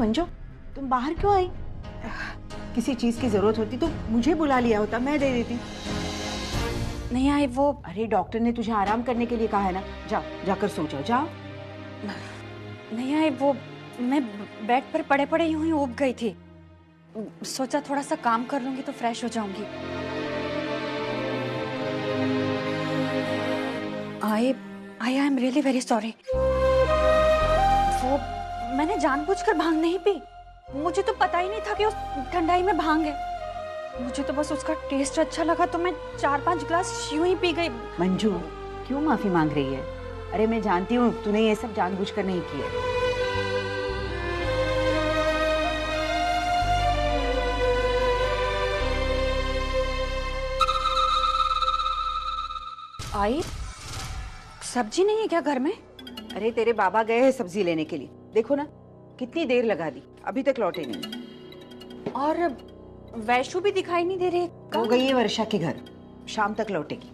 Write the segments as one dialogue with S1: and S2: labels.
S1: मंजू, तुम बाहर क्यों आई? किसी चीज की जरूरत होती तो मुझे बुला लिया होता, मैं दे देती।
S2: नहीं आई वो।
S1: अरे डॉक्टर ने तुझे आराम करने के लिए कहा है ना, जाओ जाकर सो जाओ, जाओ।
S2: नहीं आई वो, मैं बेड पर पड़े पड़े यूं ही ऊब गई थी। सोचा थोड़ा सा काम कर लूंगी तो फ्रेश हो जाऊंगी। I I am really very sorry. वो मैंने जानबूझकर भांग नहीं पी। मुझे तो पता ही नहीं था कि उस ठंडाई में भांग है। मुझे तो बस उसका टेस्ट अच्छा लगा तो मैं 4-5 ग्लास यूं ही पी गई।
S1: मंजू, क्यों माफी मांग रही है? अरे मैं जानती हूँ तूने ये सब जानबूझकर नहीं किया।
S2: आई सब्जी नहीं है क्या घर में?
S1: अरे तेरे बाबा गए हैं सब्जी लेने के लिए, देखो ना कितनी देर लगा दी, अभी तक लौटे नहीं।
S2: और वैशु भी दिखाई नहीं दे रही।
S1: वो गई है वर्षा के घर, शाम तक लौटेगी।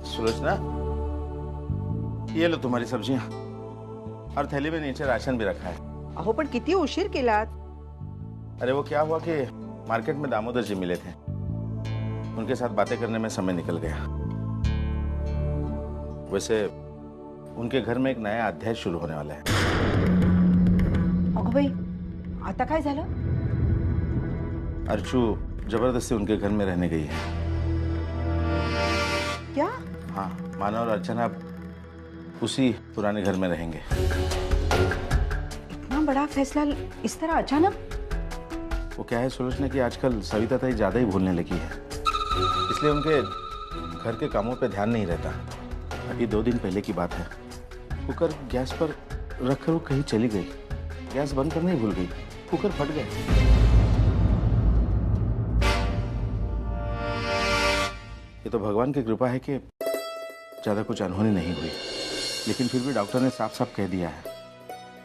S3: सुलोचना, ये लो तुम्हारी सब्जियां, और थैली में नीचे राशन भी रखा है।
S1: अहो पण किती उशीर केलात?
S3: अरे वो क्या हुआ कि मार्केट में दामोदर जी मिले थे, उनके साथ बातें करने में समय निकल गया। वैसे उनके घर में एक नया अध्याय शुरू होने वाला है।
S1: अगो बाई, आता काय झालं?
S3: अर्चू जबरदस्ती उनके घर में रहने गई है।
S1: क्या?
S3: हाँ, मानव और अर्चना अब उसी पुराने घर में रहेंगे।
S1: इतना बड़ा फैसला इस तरह अचानक?
S3: वो क्या है सुलोचना कि आजकल सविता ताई ज्यादा ही भूलने लगी है, इसलिए उनके घर के कामों पे ध्यान नहीं रहता। अभी 2 दिन पहले की बात है, कुकर गैस पर रखकर वो कहीं चली गई, गैस बंद करना ही भूल गई, कुकर फट गया। ये तो भगवान की कृपा है कि ज्यादा कुछ अनहोनी नहीं हुई, लेकिन फिर भी डॉक्टर ने साफ साफ कह दिया है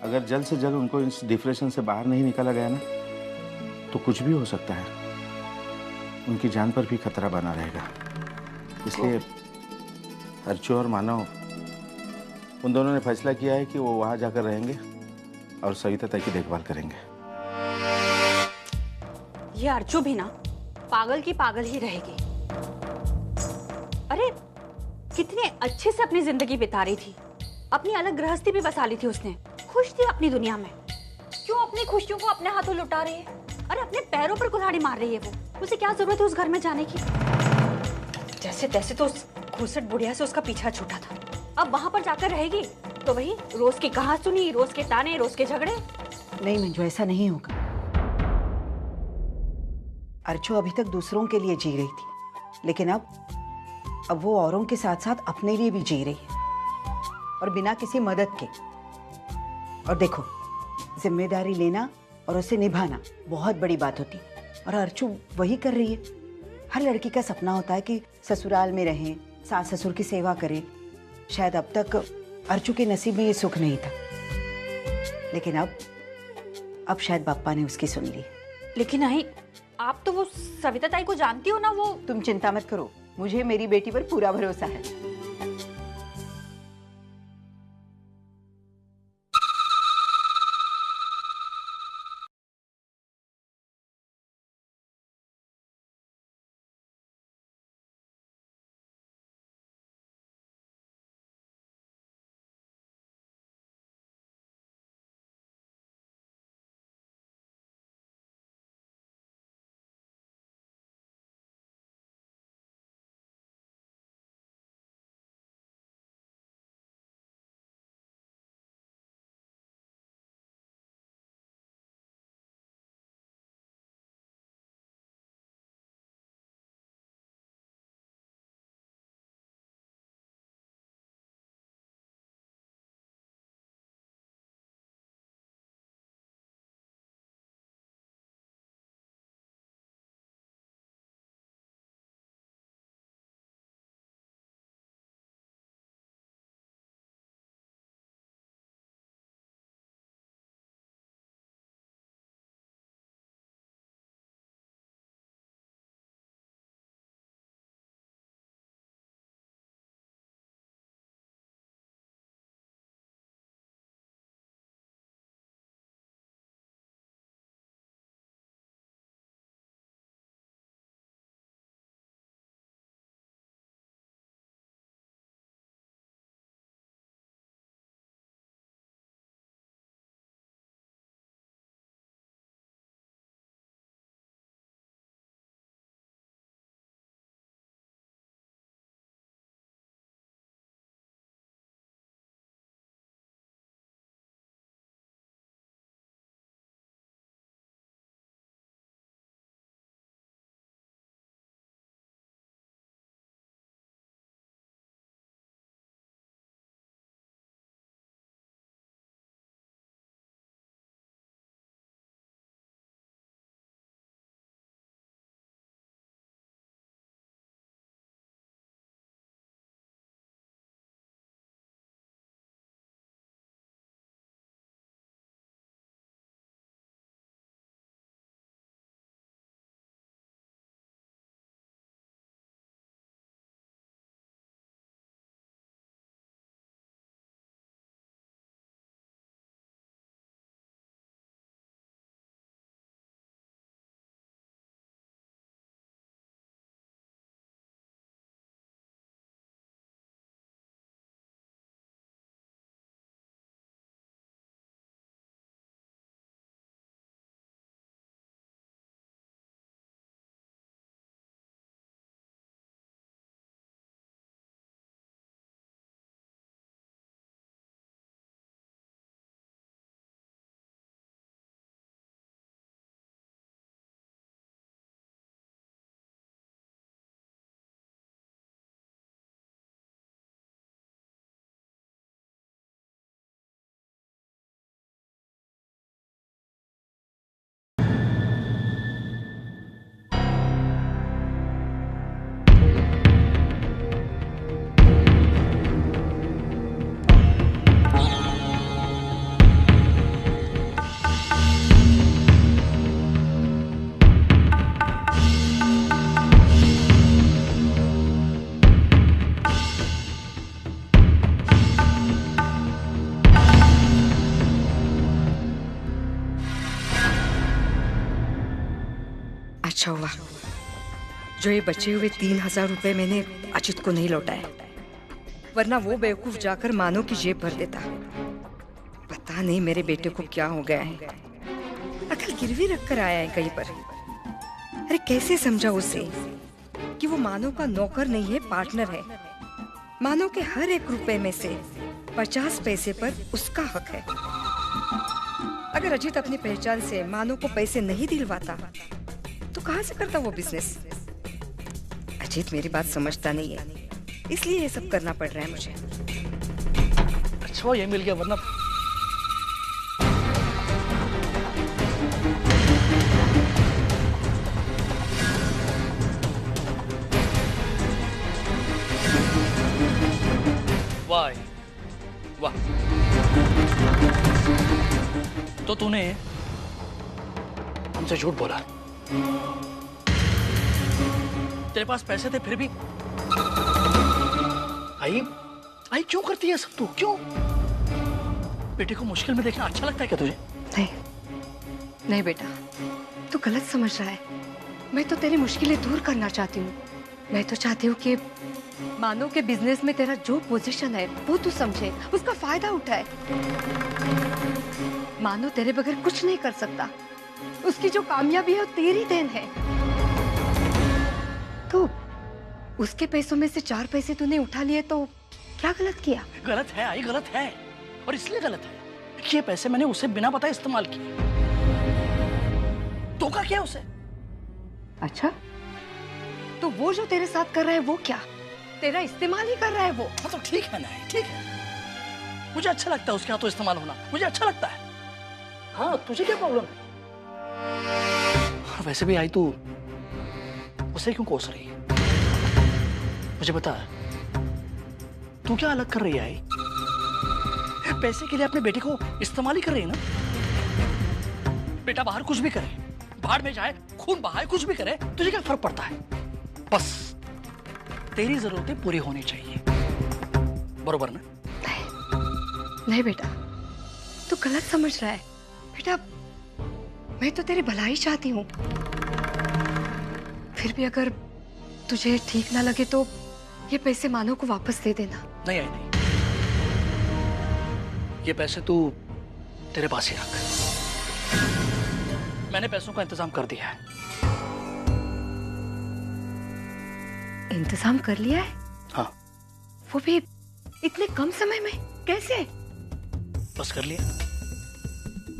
S3: अगर जल्द से जल्द उनको इस डिप्रेशन से बाहर नहीं निकाला गया ना तो कुछ भी हो सकता है, उनकी जान पर भी खतरा बना रहेगा। इसलिए अर्चू और मानव, उन दोनों ने फैसला किया है कि वो वहां जाकर रहेंगे और सविता ताई की देखभाल करेंगे।
S2: ये अर्चू भी ना पागल की पागल ही रहेगी। अरे कितने अच्छे से अपनी जिंदगी बिता रही थी, अपनी अलग गृहस्थी भी बसा ली थी उसने, खुश थी अपनी दुनिया में। क्यों अपनी खुशियों को अपने हाथों लुटा रही है? अरे अपने पैरों पर कुल्हाड़ी मार रही है वो। उसे क्या जरूरत है उस घर में जाने की? जैसे तैसे तो उस घुसट बुढ़िया से उसका पीछा छूटा था, अब वहां पर जाकर रहेगी तो वही रोज की कहासुनी, रोज के ताने, रोज के झगड़े।
S1: नहीं मंजू, ऐसा नहीं होगा। अर्चू अभी तक दूसरों के लिए जी रही थी, लेकिन अब वो औरों के साथ साथ अपने लिए भी जी रही है, और बिना किसी मदद के। और देखो, जिम्मेदारी लेना और उसे निभाना बहुत बड़ी बात होती है, और अर्चू वही कर रही है। हर लड़की का सपना होता है कि ससुराल में रहें, सास ससुर की सेवा करें। शायद अब तक अर्चू के नसीब में ये सुख नहीं था, लेकिन अब शायद बाप्पा ने उसकी सुन ली।
S2: लेकिन नहीं, आप तो वो सविता ताई को जानती हो ना। वो
S1: तुम चिंता मत करो, मुझे मेरी बेटी पर पूरा भरोसा है।
S4: अच्छा हुआ जो ये बचे हुए 3,000 रुपए मैंने अजित को नहीं लौटाए, वरना वो बेवकूफ जाकर मानो की जेब भर देता। पता नहीं मेरे बेटे को क्या हो गया है, अकल गिरवी रखकर आया है कहीं पर। अरे कैसे समझा उसे कि वो मानो का नौकर नहीं है, पार्टनर है। मानो के हर एक रुपए में से 50 पैसे पर उसका हक है। अगर अजीत अपनी पहचान से मानो को पैसे नहीं दिलवाता तो कहां से करता वो बिजनेस। अजीत मेरी बात समझता नहीं है, इसलिए ये सब करना पड़ रहा है मुझे।
S5: अच्छा ये मिल गया, वरना वाह वाह। तो तूने हमसे झूठ बोला, तेरे पास पैसे थे फिर भी आई क्यों करती है सब तू? क्यों? बेटे को मुश्किल में देखना अच्छा लगता है क्या तुझे?
S4: नहीं बेटा, तू गलत समझ रहा है। मैं तो तेरी मुश्किलें दूर करना चाहती हूँ। मैं तो चाहती हूँ कि मानो के बिजनेस में तेरा जो पोजीशन है वो तू समझे, उसका फायदा उठाए। मानो तेरे बगैर कुछ नहीं कर सकता, उसकी जो कामयाबी है वो तेरी देन है। तो उसके पैसों में से 4 पैसे तूने उठा लिए तो क्या गलत किया?
S5: गलत है आई, गलत है। और इसलिए गलत है कि ये पैसे मैंने उसे बिना बताए इस्तेमाल किए। धोखा किया उसे।
S4: अच्छा, तो वो जो तेरे साथ कर रहा है वो क्या तेरा इस्तेमाल ही कर रहा है वो?
S5: मतलब ठीक है ना, ठीक है, मुझे अच्छा लगता है उसके हाथों इस्तेमाल होना, मुझे अच्छा लगता है। हाँ तुझे क्या प्रॉब्लम है? वैसे भी आई तू उसे क्यों कोस रही है? मुझे बता, तू क्या अलग कर रही है आई? पैसे के लिए अपने बेटे को इस्तेमाल ही कर रही है ना। बेटा बाहर कुछ भी करे, बाहर में जाए, खून बहाए, कुछ भी करे, तुझे क्या फर्क पड़ता है? बस तेरी जरूरतें पूरी होनी चाहिए, बरोबर ना?
S4: नहीं बेटा, तू गलत समझ रहा है। बेटा मैं तो तेरी भलाई चाहती हूँ। फिर भी अगर तुझे ठीक ना लगे तो ये पैसे मानो को वापस दे देना।
S5: नहीं आई नहीं, ये पैसे तू तेरे पास ही रख। मैंने पैसों का इंतजाम कर दिया है।
S4: इंतजाम कर लिया है?
S5: हाँ।
S4: वो भी इतने कम समय में? कैसे?
S5: बस कर लिया।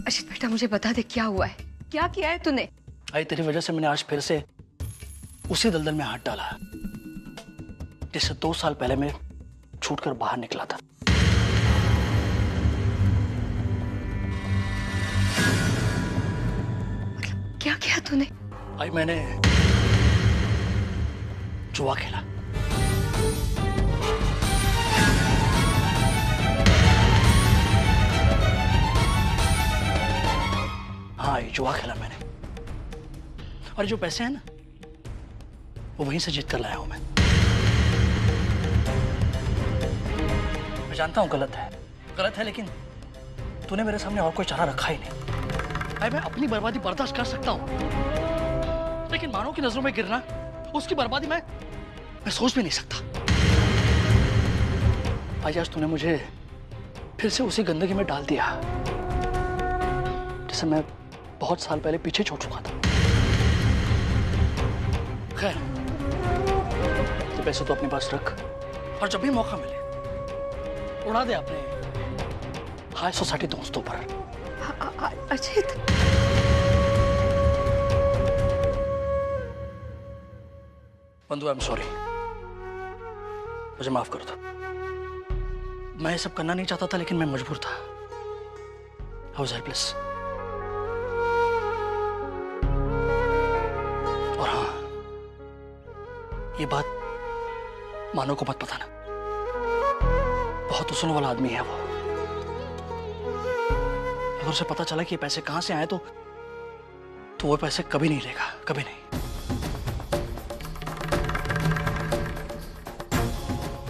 S4: अशित बेटा मुझे बता दे क्या हुआ है, क्या किया है तूने?
S5: आई तेरी वजह से मैंने आज फिर से उसी दलदल में हाथ डाला जिससे 2 साल पहले मैं छूटकर बाहर निकला था।
S4: मतलब क्या किया तूने?
S5: आई मैंने जुआ खेला। हाँ ये जुआ खेला मैंने, और जो पैसे हैं ना वो वहीं से जीत कर लाया हूं मैं। मैं जानता हूं गलत है, लेकिन तूने मेरे सामने और कोई चारा रखा ही नहीं। भाई मैं अपनी बर्बादी बर्दाश्त कर सकता हूं, लेकिन मानो की नजरों में गिरना, उसकी बर्बादी मैं सोच भी नहीं सकता। आज तूने मुझे फिर से उसी गंदगी में डाल दिया जिसे मैं बहुत साल पहले पीछे छोड़ चुका था। खैर ये पैसे तो अपने पास रख, और जब भी मौका मिले उड़ा दे अपने हाई सोसाइटी दोस्तों पर।
S4: अजित,
S5: बंधु आई एम सॉरी, मुझे माफ कर दो। मैं ये सब करना नहीं चाहता था, लेकिन मैं मजबूर था। I was helpless. और हाँ, ये बात मानो को मत बताना, बहुत उसूलों वाला आदमी है वो। अगर उसे पता चला कि ये पैसे कहां से आए तो वो पैसे कभी नहीं लेगा, कभी नहीं।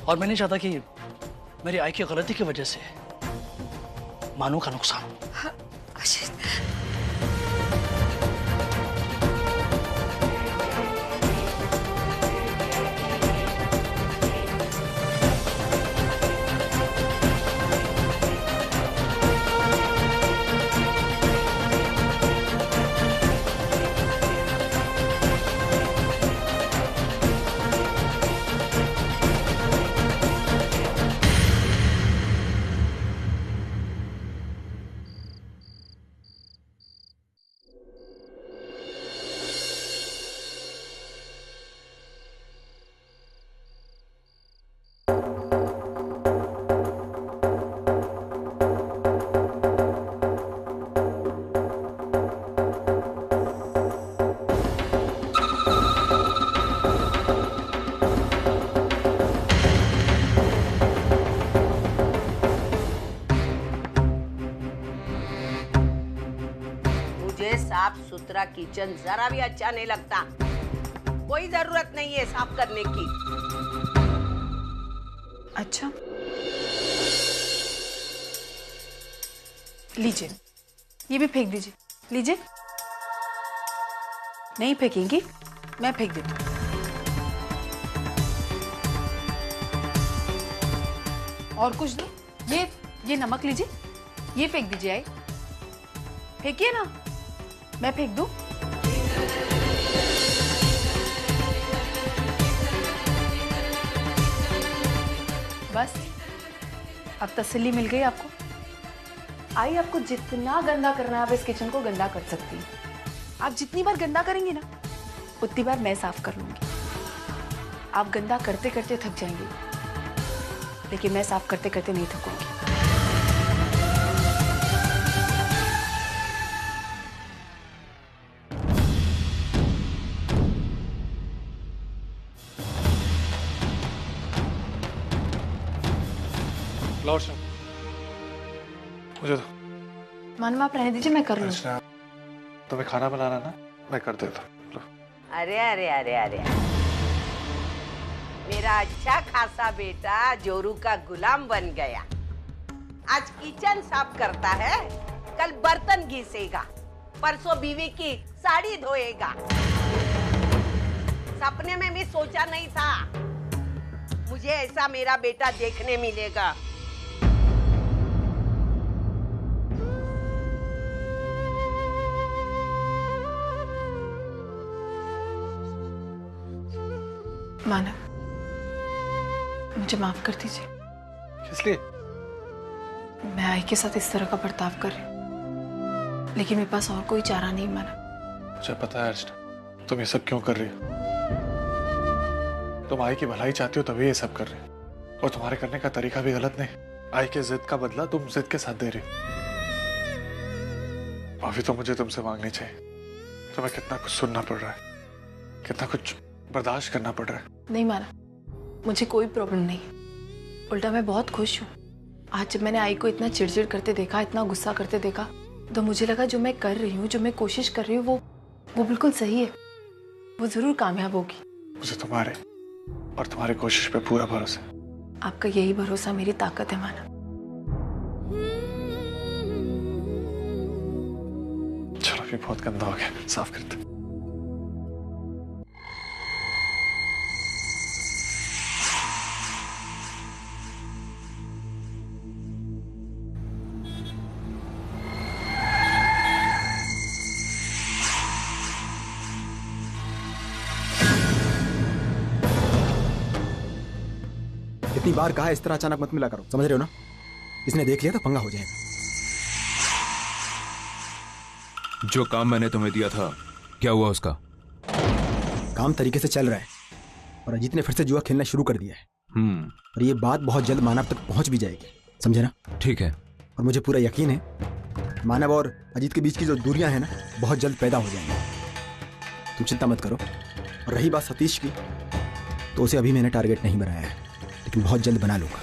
S5: और मैं नहीं चाहता कि मेरी आई की गलती की वजह से मानो का नुकसान हो।
S4: अजित,
S6: मेरा किचन जरा भी अच्छा नहीं लगता। कोई जरूरत नहीं है साफ करने की।
S7: अच्छा, लीजिए, ये भी फेंक दीजिए। लीजिए। नहीं फेंकेंगी, मैं फेंक देती हूँ। और कुछ दो। ये नमक लीजिए, ये फेंक दीजिए। आई फेंकिए ना, मैं फेंक दूं? बस अब तसल्ली मिल गई आपको। आई, आपको जितना गंदा करना है आप इस किचन को गंदा कर सकती हैं। आप जितनी बार गंदा करेंगी ना उतनी बार मैं साफ कर लूंगी। आप गंदा करते करते थक जाएंगी, लेकिन मैं साफ करते करते नहीं थकूंगी।
S8: लाओ अर्चना, मुझे दो।
S7: मानव आप रहने दीजिए, मैं कर लूंगी।
S8: अर्चना, तुम्हें खाना बनाना ना, मैं कर देता हूँ।
S6: अरे अरे अरे अरे, मेरा अच्छा खासा बेटा जोरू का गुलाम बन गया। आज किचन साफ करता है, कल बर्तन घिसेगा, परसों बीवी की साड़ी धोएगा। सपने में भी सोचा नहीं था मुझे ऐसा मेरा बेटा देखने मिलेगा।
S7: मानव, मुझे माफ कर दीजिए।
S8: किस लिए?
S7: मैं आई के साथ इस तरह का बर्ताव कर रही हूँ, लेकिन मेरे पास और कोई चारा नहीं। मानव,
S8: मुझे पता है अर्चना, तुम ये सब क्यों कर रही हो। तुम आई की भलाई चाहती हो तभी ये सब कर रही हो, और तुम्हारे करने का तरीका भी गलत नहीं। आई के जिद का बदला तुम जिद के साथ दे रही हो। अभी तो मुझे तुमसे मांगनी चाहिए। तुम्हें कितना कुछ सुनना पड़ रहा है, कितना कुछ बर्दाश्त करना पड़ रहा है।
S7: नहीं मानव, मुझे कोई प्रॉब्लम नहीं, उल्टा मैं बहुत खुश हूँ। आज जब मैंने आई को इतना चिड़चिड़ करते देखा, इतना गुस्सा करते देखा, तो मुझे लगा जो मैं कर रही हूँ, जो मैं कोशिश कर रही हूँ, वो बिल्कुल सही है। वो जरूर कामयाब होगी।
S8: मुझे तुम्हारे और तुम्हारी कोशिश पे पूरा भरोसा है।
S7: आपका यही भरोसा मेरी ताकत है मानव।
S8: चलो, अभी बहुत गंदा हो गया, साफ करते।
S9: इतनी बार कहा इस तरह अचानक मत मिला करो, समझ रहे हो ना। इसने देख लिया तो पंगा हो जाएगा।
S10: जो काम मैंने तुम्हें दिया था, क्या हुआ उसका?
S9: काम तरीके से चल रहा है और अजीत ने फिर से जुआ खेलना शुरू कर दिया है। और ये बात बहुत जल्द मानव तक पहुंच भी जाएगी, समझे ना।
S10: ठीक है।
S9: और मुझे पूरा यकीन है मानव और अजीत के बीच की जो दूरियां हैं ना, बहुत जल्द पैदा हो जाएंगी। तुम चिंता मत करो। और रही बात सतीश की, तो उसे अभी मैंने टारगेट नहीं बनाया है, लेकिन बहुत जल्द बना लूंगा,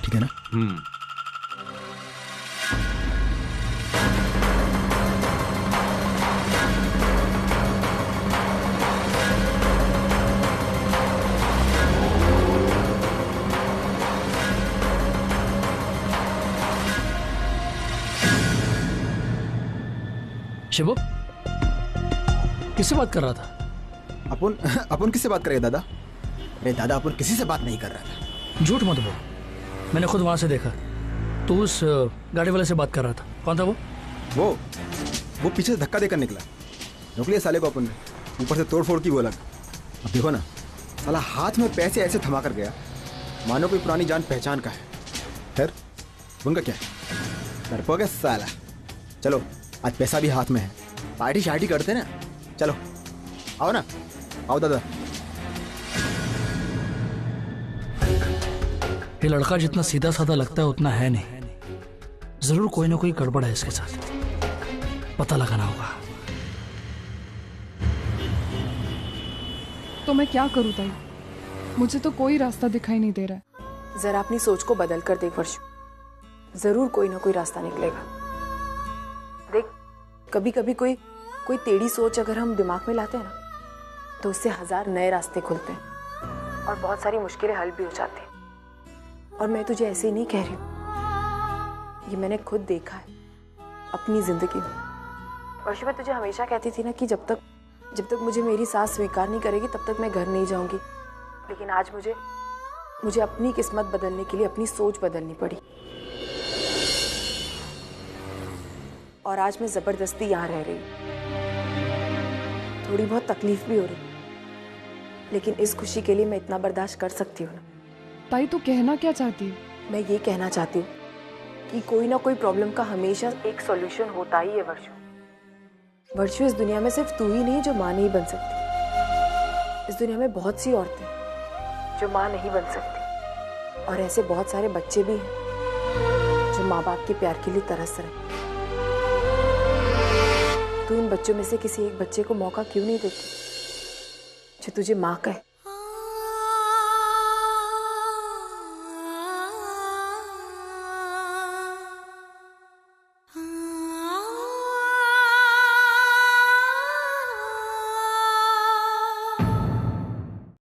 S9: ठीक है ना।
S5: शिवू, किससे बात कर रहा था?
S9: अपन किससे बात करेगा दादा? अरे दादा, अपन किसी से बात नहीं कर रहा था।
S5: झूठ मत बोल, मैंने खुद वहां से देखा। तू उस गाड़ी वाले से बात कर रहा था। कौन था वो
S9: पीछे से धक्का देकर निकला। रोक लिया साले को अपन ने, ऊपर से तोड़ फोड़ की वो अलग। अब देखो ना, साला हाथ में पैसे ऐसे थमा कर गया मानो कोई पुरानी जान पहचान का है। खैर, उनका क्या है, डरपोक है साला। चलो, आज पैसा भी हाथ में है, पार्टी शार्टी करते ना। चलो आओ ना, आओ दादा।
S5: ये लड़का जितना सीधा साधा लगता है उतना है नहीं। जरूर कोई ना कोई गड़बड़ है इसके साथ, पता लगाना होगा।
S11: तो मैं क्या करूं ताई? मुझे तो कोई रास्ता दिखाई नहीं दे रहा है।
S7: जरा अपनी सोच को बदल कर देख वर्षु, जरूर कोई ना कोई रास्ता निकलेगा। देख, कभी कभी कोई कोई टेढ़ी सोच अगर हम दिमाग में लाते हैं ना, तो उससे 1000 नए रास्ते खुलते हैं और बहुत सारी मुश्किलें हल भी हो जाती हैं। और मैं तुझे ऐसे ही नहीं कह रही हूँ, ये मैंने खुद देखा है अपनी जिंदगी में। वर्षा, मैं तुझे हमेशा कहती थी ना कि जब तक मुझे मेरी सास स्वीकार नहीं करेगी तब तक मैं घर नहीं जाऊंगी। लेकिन आज मुझे अपनी किस्मत बदलने के लिए अपनी सोच बदलनी पड़ी, और आज मैं जबरदस्ती यहाँ रह रही हूँ। थोड़ी बहुत तकलीफ भी हो रही, लेकिन इस खुशी के लिए मैं इतना बर्दाश्त कर सकती हूँ ना।
S11: ताई तू कहना क्या चाहती है?
S7: मैं ये कहना चाहती हूँ कि कोई ना कोई प्रॉब्लम का हमेशा एक सॉल्यूशन होता ही है वर्षु। वर्षु, इस दुनिया में सिर्फ तू ही नहीं जो माँ नहीं बन सकती। इस दुनिया में बहुत सी औरतें जो माँ नहीं बन सकती, और ऐसे बहुत सारे बच्चे भी हैं जो माँ बाप के प्यार के लिए तरस रहे हैं। तू इन बच्चों में से किसी एक बच्चे को मौका क्यों नहीं देती जो तुझे माँ कहे?